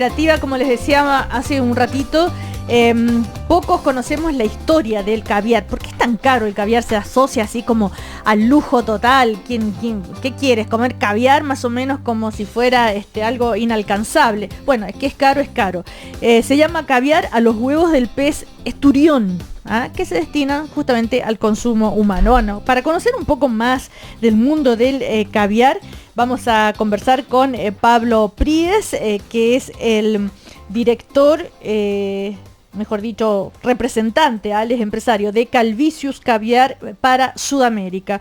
Creativa, como les decía hace un ratito, pocos conocemos la historia del caviar. ¿Por qué es tan caro el caviar? Se asocia así como al lujo total. ¿Qué quieres? ¿Comer caviar? Más o menos como si fuera algo inalcanzable. Bueno, es que es caro, es caro. Se llama caviar a los huevos del pez esturión, que se destinan justamente al consumo humano. Bueno, para conocer un poco más del mundo del caviar, vamos a conversar con Pablo Príez, que es el director, mejor dicho, representante, él es empresario de Calvicius Caviar para Sudamérica.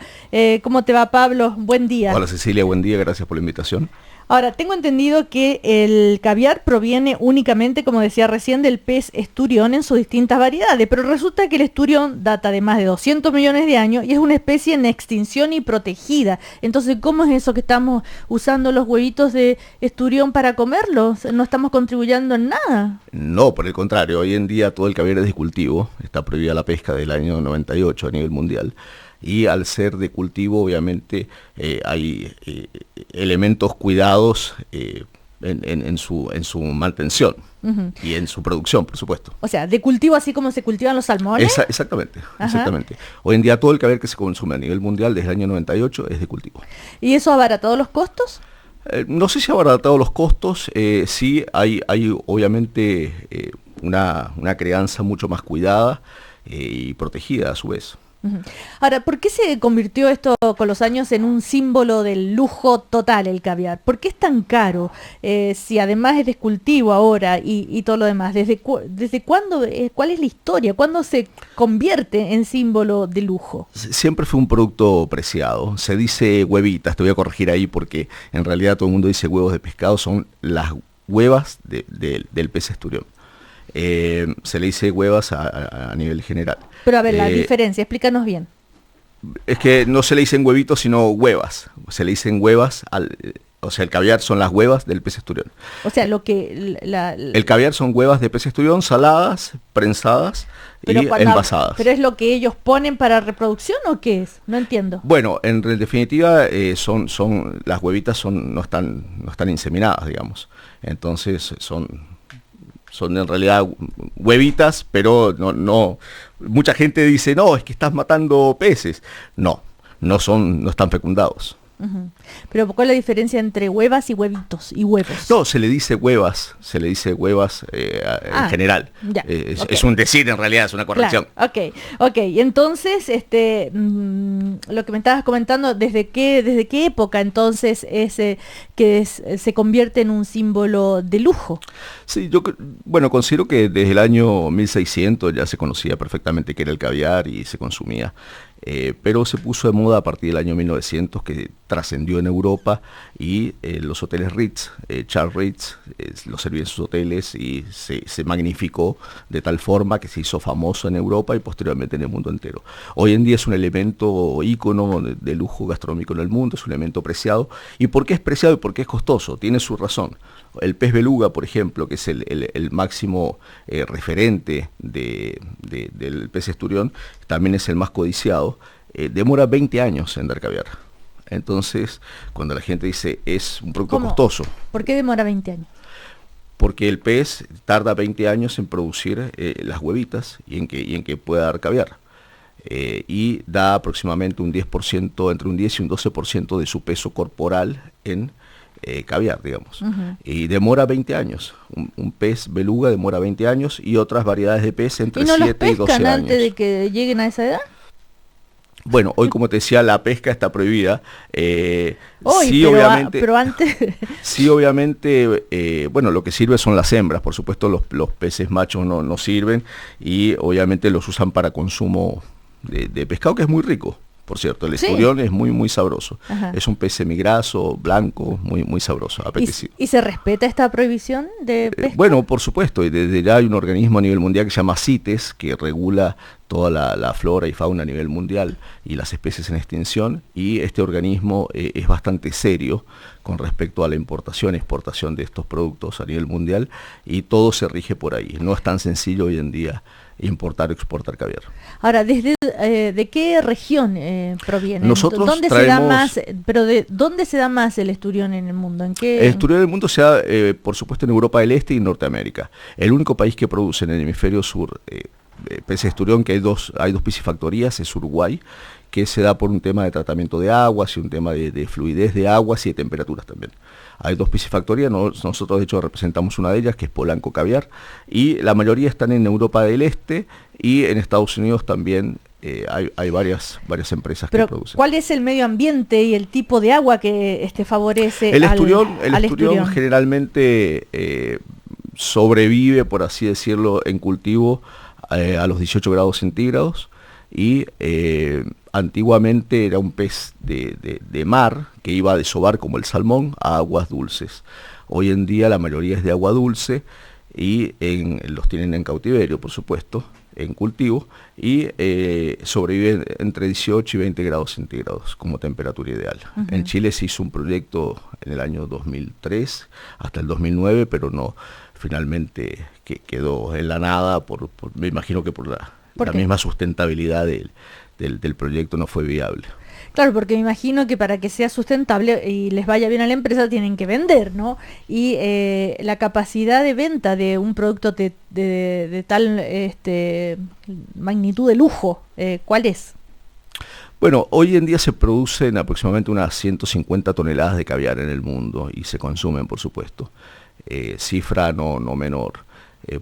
¿Cómo te va, Pablo? Buen día. Hola, Cecilia, buen día, gracias por la invitación. Ahora, tengo entendido que el caviar proviene únicamente, como decía recién, del pez esturión en sus distintas variedades, pero resulta que el esturión data de más de 200 millones de años y es una especie en extinción y protegida. Entonces, ¿cómo es eso que estamos usando los huevitos de esturión para comerlos? ¿No estamos contribuyendo en nada? No, por el contrario, hoy en día todo el caviar es de cultivo, está prohibida la pesca del año 98 a nivel mundial. Y al ser de cultivo, obviamente, hay elementos cuidados en su mantención y en su producción, por supuesto. O sea, de cultivo así como se cultivan los salmones. Exactamente. Hoy en día todo el caviar que se consume a nivel mundial desde el año 98 es de cultivo. ¿Y eso abarata todos los costos? No sé si abaratado los costos, sí hay obviamente una crianza mucho más cuidada y protegida a su vez. Ahora, ¿por qué se convirtió esto con los años en un símbolo del lujo total el caviar? ¿Por qué es tan caro? Si además es de cultivo ahora y todo lo demás, ¿desde cuándo? ¿Cuál es la historia? ¿Cuándo se convierte en símbolo de lujo? Siempre fue un producto preciado. Se dice huevitas, te voy a corregir ahí porque en realidad todo el mundo dice huevos de pescado, son las huevas del pez esturión. Se le dice huevas a nivel general. Pero a ver, la diferencia, explícanos bien. Es que no se le dicen huevitos, sino huevas. Se le dicen huevas, o sea, el caviar son las huevas del pez esturión. O sea, el caviar son huevas de pez esturión saladas, prensadas y envasadas. ¿Pero es lo que ellos ponen para reproducción o qué es? No entiendo. Bueno, en definitiva, son las huevitas no están inseminadas, digamos. Entonces son en realidad huevitas, pero no. Mucha gente dice, no, es que estás matando peces. No están fecundados. Pero ¿cuál es la diferencia entre huevas y huevitos y huevos? No, se le dice huevas en general. Ya, es un decir, en realidad, es una corrección. Claro, ok. Entonces, lo que me estabas comentando, ¿desde qué época entonces se convierte en un símbolo de lujo? Sí, yo considero que desde el año 1600 ya se conocía perfectamente qué era el caviar y se consumía. Pero se puso de moda a partir del año 1900, que trascendió en Europa y los hoteles Ritz, Charles Ritz, lo servía en sus hoteles y se magnificó de tal forma que se hizo famoso en Europa y posteriormente en el mundo entero. Hoy en día es un elemento ícono de lujo gastronómico en el mundo, es un elemento preciado. ¿Y por qué es preciado y por qué es costoso? Tiene su razón. El pez beluga, por ejemplo, que es el máximo referente del pez esturión, también es el más codiciado, demora 20 años en dar caviar. Entonces, cuando la gente dice es un producto costoso. ¿Por qué demora 20 años? Porque el pez tarda 20 años en producir las huevitas y en que pueda dar caviar. Y da aproximadamente un 10%, entre un 10 y un 12% de su peso corporal en caviar, digamos. Y demora 20 años. Un pez beluga demora 20 años y otras variedades de pez entre 7 y 12 años. ¿Antes de que lleguen a esa edad? Bueno, hoy, como te decía, la pesca está prohibida. Obviamente. Pero antes. Sí, obviamente, lo que sirve son las hembras. Por supuesto, los peces machos no sirven y obviamente los usan para consumo de pescado, que es muy rico. Por cierto, el esturión es muy, muy sabroso. Ajá. Es un pez semigraso, blanco, muy, muy sabroso, apetecido. ¿Y se respeta esta prohibición de pesca? Bueno, por supuesto, y desde ya hay un organismo a nivel mundial que se llama CITES, que regula toda la flora y fauna a nivel mundial y las especies en extinción, y este organismo es bastante serio con respecto a la importación y exportación de estos productos a nivel mundial, y todo se rige por ahí. No es tan sencillo hoy en día importar o exportar caviar. Ahora, ¿de qué región proviene? Nosotros ¿Dónde se da más, pero de dónde se da más el esturión en el mundo? ¿En qué? El esturión en el mundo se da, por supuesto, en Europa del Este y Norteamérica. El único país que produce en el hemisferio sur peces de esturión, que hay dos piscifactorías, es Uruguay, que se da por un tema de tratamiento de aguas y un tema de fluidez de aguas y de temperaturas también. Hay dos piscifactorías, nosotros de hecho representamos una de ellas, que es Polanco Caviar, y la mayoría están en Europa del Este y en Estados Unidos también. Hay varias empresas que producen. ¿Cuál es el medio ambiente y el tipo de agua que favorece el esturión generalmente sobrevive, por así decirlo, en cultivo a los 18 grados centígrados y antiguamente era un pez de mar que iba a desovar como el salmón a aguas dulces. Hoy en día la mayoría es de agua dulce y los tienen en cautiverio, por supuesto, en cultivo, y sobreviven entre 18 y 20 grados centígrados como temperatura ideal. Uh-huh. En Chile se hizo un proyecto en el año 2003 hasta el 2009, pero no, finalmente quedó en la nada, me imagino que por la misma sustentabilidad del proyecto no fue viable. Claro, porque me imagino que para que sea sustentable y les vaya bien a la empresa tienen que vender, ¿no? Y la capacidad de venta de un producto de tal magnitud de lujo, ¿cuál es? Bueno, hoy en día se producen aproximadamente unas 150 toneladas de caviar en el mundo y se consumen, por supuesto. Cifra no menor.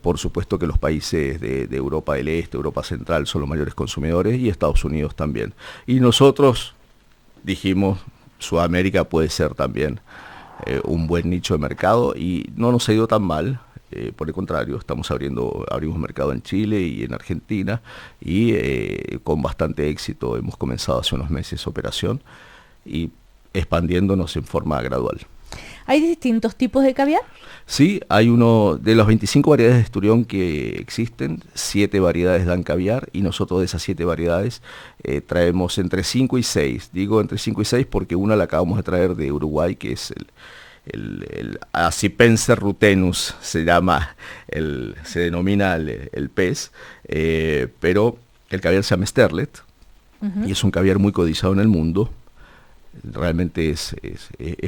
Por supuesto que los países de Europa del Este, Europa Central son los mayores consumidores y Estados Unidos también. Y nosotros dijimos, Sudamérica puede ser también un buen nicho de mercado y no nos ha ido tan mal. Por el contrario, abrimos mercado en Chile y en Argentina y con bastante éxito hemos comenzado hace unos meses operación y expandiéndonos en forma gradual. ¿Hay distintos tipos de caviar? Sí, hay de las 25 variedades de esturión que existen, 7 variedades dan caviar y nosotros de esas 7 variedades traemos entre 5 y 6. Digo entre 5 y 6 porque una la acabamos de traer de Uruguay, que es el Acipenser rutenus, se denomina el pez, pero el caviar se llama Sterlet, uh-huh. Y es un caviar muy codiciado en el mundo. Realmente es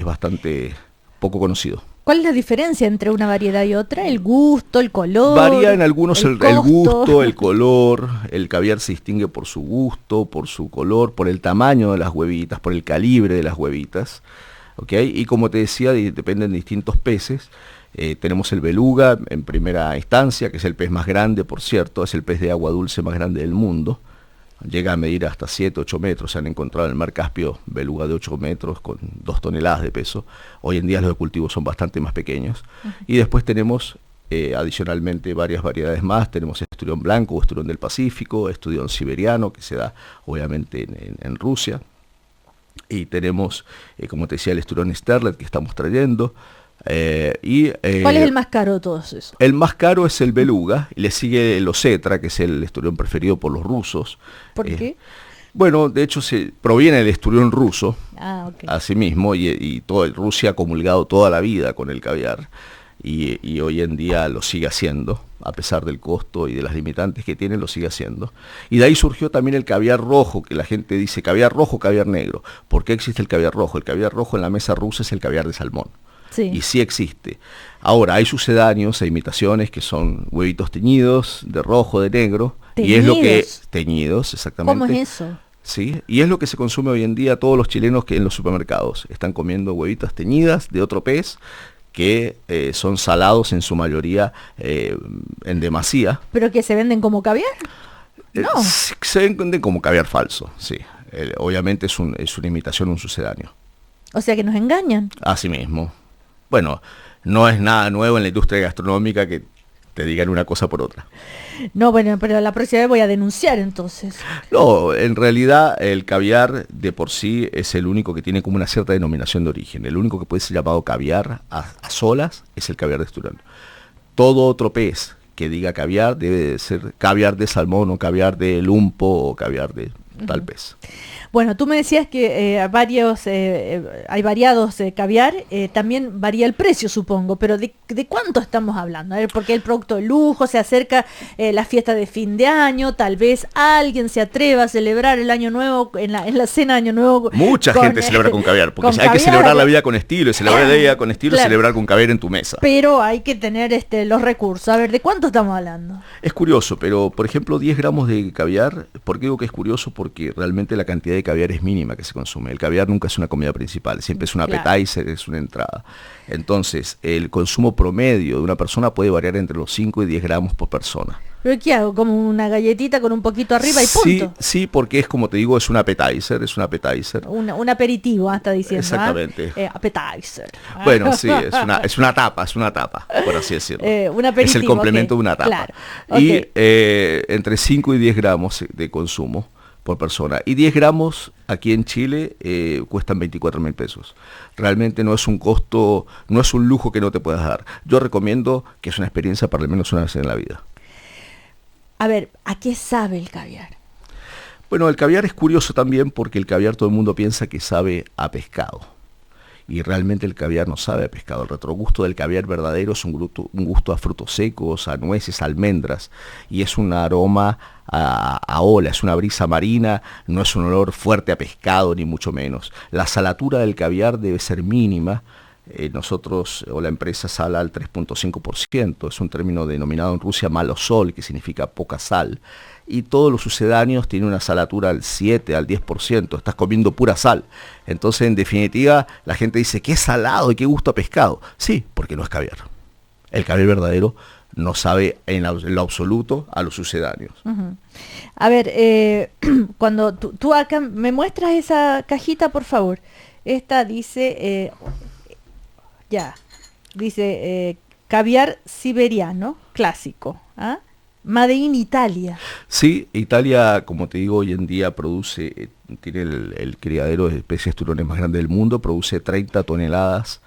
bastante poco conocido. ¿Cuál es la diferencia entre una variedad y otra? ¿El gusto, el color? Varía en algunos el gusto, el color. El caviar se distingue por su gusto, por su color, por el tamaño de las huevitas, por el calibre de las huevitas. ¿Okay? Y como te decía, dependen de distintos peces. Tenemos el beluga en primera instancia, que es el pez más grande, por cierto, es el pez de agua dulce más grande del mundo. Llega a medir hasta 7, 8 metros, se han encontrado en el mar Caspio beluga de 8 metros con 2 toneladas de peso. Hoy en día los de cultivo son bastante más pequeños. Uh-huh. Y después tenemos adicionalmente varias variedades más. Tenemos esturión blanco o esturión del Pacífico, esturión siberiano, que se da obviamente en Rusia. Y tenemos, como te decía, el esturión Sterlet que estamos trayendo. ¿Cuál es el más caro de todos esos? El más caro es el beluga, y le sigue el osetra, que es el esturión preferido por los rusos. ¿Por qué? Bueno, de hecho proviene del esturión ruso, okay. Asimismo, y Rusia ha comulgado toda la vida con el caviar, y hoy en día lo sigue haciendo, a pesar del costo y de las limitantes que tiene, lo sigue haciendo. Y de ahí surgió también el caviar rojo, que la gente dice caviar rojo, caviar negro. ¿Por qué existe el caviar rojo? El caviar rojo en la mesa rusa es el caviar de salmón. Sí. Y sí existe. Ahora, hay sucedáneos e imitaciones que son huevitos teñidos, de rojo, de negro. ¿Teñidos? Y es lo que... Teñidos, exactamente. ¿Cómo es eso? Sí, y es lo que se consume hoy en día todos los chilenos que en los supermercados están comiendo huevitas teñidas de otro pez que son salados en su mayoría en demasía. ¿Pero que se venden como caviar? No. Se venden como caviar falso, sí. Obviamente es una imitación, un sucedáneo. O sea que nos engañan. Así mismo. Bueno, no es nada nuevo en la industria gastronómica que te digan una cosa por otra. No, bueno, pero la próxima vez voy a denunciar entonces. No, en realidad el caviar de por sí es el único que tiene como una cierta denominación de origen. El único que puede ser llamado caviar a solas es el caviar de esturión. Todo otro pez que diga caviar debe de ser caviar de salmón o caviar de lumpo o caviar de tal pez. Bueno, tú me decías que hay variados caviar, también varía el precio, supongo, pero ¿de cuánto estamos hablando? A ver, porque el producto de lujo, se acerca la fiesta de fin de año, tal vez alguien se atreva a celebrar el año nuevo, en la cena de año nuevo. Mucha gente celebra con caviar, porque hay que celebrar la vida con estilo, y celebrar la vida con estilo, celebrar con caviar en tu mesa. Pero hay que tener los recursos. A ver, ¿de cuánto estamos hablando? Es curioso, pero por ejemplo 10 gramos de caviar, ¿por qué digo que es curioso? Porque realmente la cantidad de caviar es mínima que se consume. El caviar nunca es una comida principal, siempre es un appetizer, es una entrada. Entonces, el consumo promedio de una persona puede variar entre los 5 y 10 gramos por persona. ¿Pero qué hago? ¿Como una galletita con un poquito arriba y punto? Sí, porque es como te digo, es un appetizer, Un aperitivo, está diciendo. Exactamente. Appetizer. Bueno, sí, es una tapa, por así decirlo. Un aperitivo, es el complemento de una tapa. Claro. Y entre 5 y 10 gramos de consumo por persona. Y 10 gramos aquí en Chile cuestan 24.000 pesos. Realmente no es un costo, no es un lujo que no te puedas dar. Yo recomiendo que es una experiencia para al menos una vez en la vida. A ver, ¿a qué sabe el caviar? Bueno, el caviar es curioso también porque el caviar todo el mundo piensa que sabe a pescado. Y realmente el caviar no sabe a pescado. El retrogusto del caviar verdadero es un gusto a frutos secos, a nueces, a almendras. Y es un aroma a ola, es una brisa marina, no es un olor fuerte a pescado ni mucho menos. La salatura del caviar debe ser mínima. Nosotros, o la empresa, sala al 3.5%, es un término denominado en Rusia malosol, que significa poca sal, y todos los sucedáneos tienen una salatura al 7, al 10%, estás comiendo pura sal. Entonces, en definitiva, la gente dice, qué salado y qué gusto a pescado. Sí, porque no es caviar. El caviar verdadero no sabe en lo absoluto a los sucedáneos. Uh-huh. A ver, cuando tú acá me muestras esa cajita, por favor. Esta dice... dice caviar siberiano clásico, ¿ah? Made in Italia. Sí, Italia, como te digo, hoy en día produce, tiene el criadero de especies turones más grande del mundo, produce 30 toneladas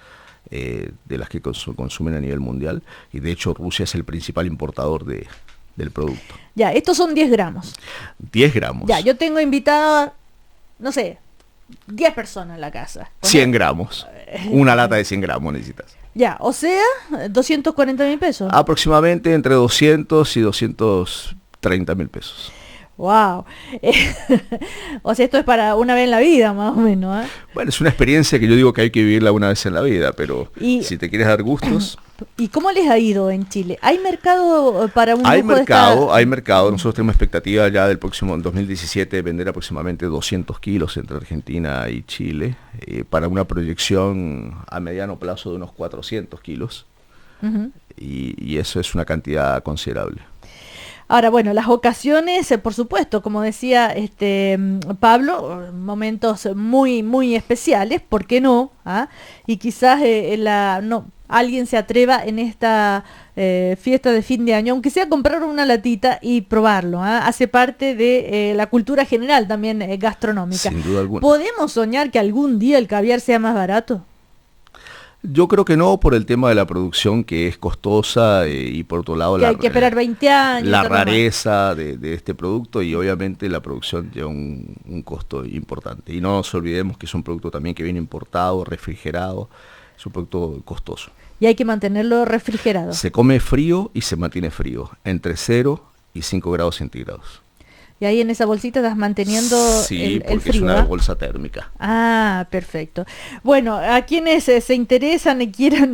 de las que consumen a nivel mundial, y de hecho Rusia es el principal importador del producto. Ya, estos son 10 gramos. 10 gramos. Ya, yo tengo invitada, no sé, 10 personas en la casa. 100 gramos. Una lata de 100 gramos necesitas. Ya, o sea, 240.000 pesos. Aproximadamente entre 200 y 230.000 pesos. Wow. O sea, esto es para una vez en la vida, más o menos, ¿eh? Bueno, es una experiencia que yo digo que hay que vivirla una vez en la vida, pero si te quieres dar gustos... ¿Y cómo les ha ido en Chile? ¿Hay mercado para un Hay mercado. Nosotros tenemos expectativa ya del próximo 2017 de vender aproximadamente 200 kilos entre Argentina y Chile, para una proyección a mediano plazo de unos 400 kilos. Uh-huh. Y eso es una cantidad considerable. Ahora, bueno, las ocasiones, por supuesto, como decía Pablo, momentos muy, muy especiales, ¿por qué no? ¿Ah? Y quizás alguien se atreva en esta fiesta de fin de año, aunque sea comprar una latita y probarlo. Hace parte de la cultura general también gastronómica. Sin duda alguna. ¿Podemos soñar que algún día el caviar sea más barato? Yo creo que no, por el tema de la producción, que es costosa, y por otro lado hay que esperar 20 años. La rareza de este producto, y obviamente la producción lleva un costo importante. Y no nos olvidemos que es un producto también que viene importado, refrigerado, es un producto costoso. Y hay que mantenerlo refrigerado. Se come frío y se mantiene frío, entre 0 y 5 grados centígrados. Y ahí en esa bolsita estás manteniendo el frío. Sí, porque es una bolsa térmica. Ah, perfecto. Bueno, a quienes se interesan y quieran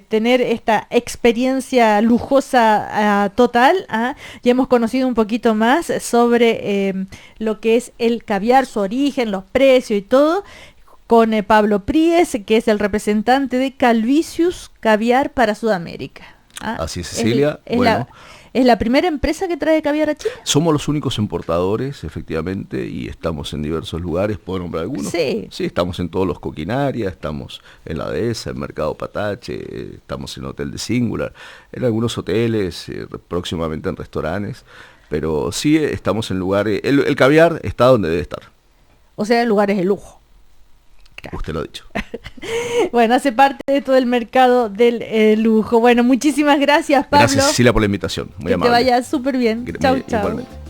tener esta experiencia lujosa total, ya hemos conocido un poquito más sobre lo que es el caviar, su origen, los precios y todo, con Pablo Pries, que es el representante de Calvisius Caviar para Sudamérica. Así es, Cecilia. ¿Es la primera empresa que trae caviar a Chile? Somos los únicos importadores, efectivamente, y estamos en diversos lugares. ¿Puedo nombrar algunos? Sí. Sí, estamos en todos los Coquinarias, estamos en la Dehesa, en Mercado Patache, estamos en Hotel de Singular, en algunos hoteles, próximamente en restaurantes, pero sí estamos en lugares... El caviar está donde debe estar. O sea, en lugares de lujo. Usted lo ha dicho. Bueno, hace parte de todo el mercado del lujo. Bueno, muchísimas gracias, Pablo. Gracias, Cecilia, por la invitación. Muy amable. Que te vaya súper bien. Chau, chau. Igualmente.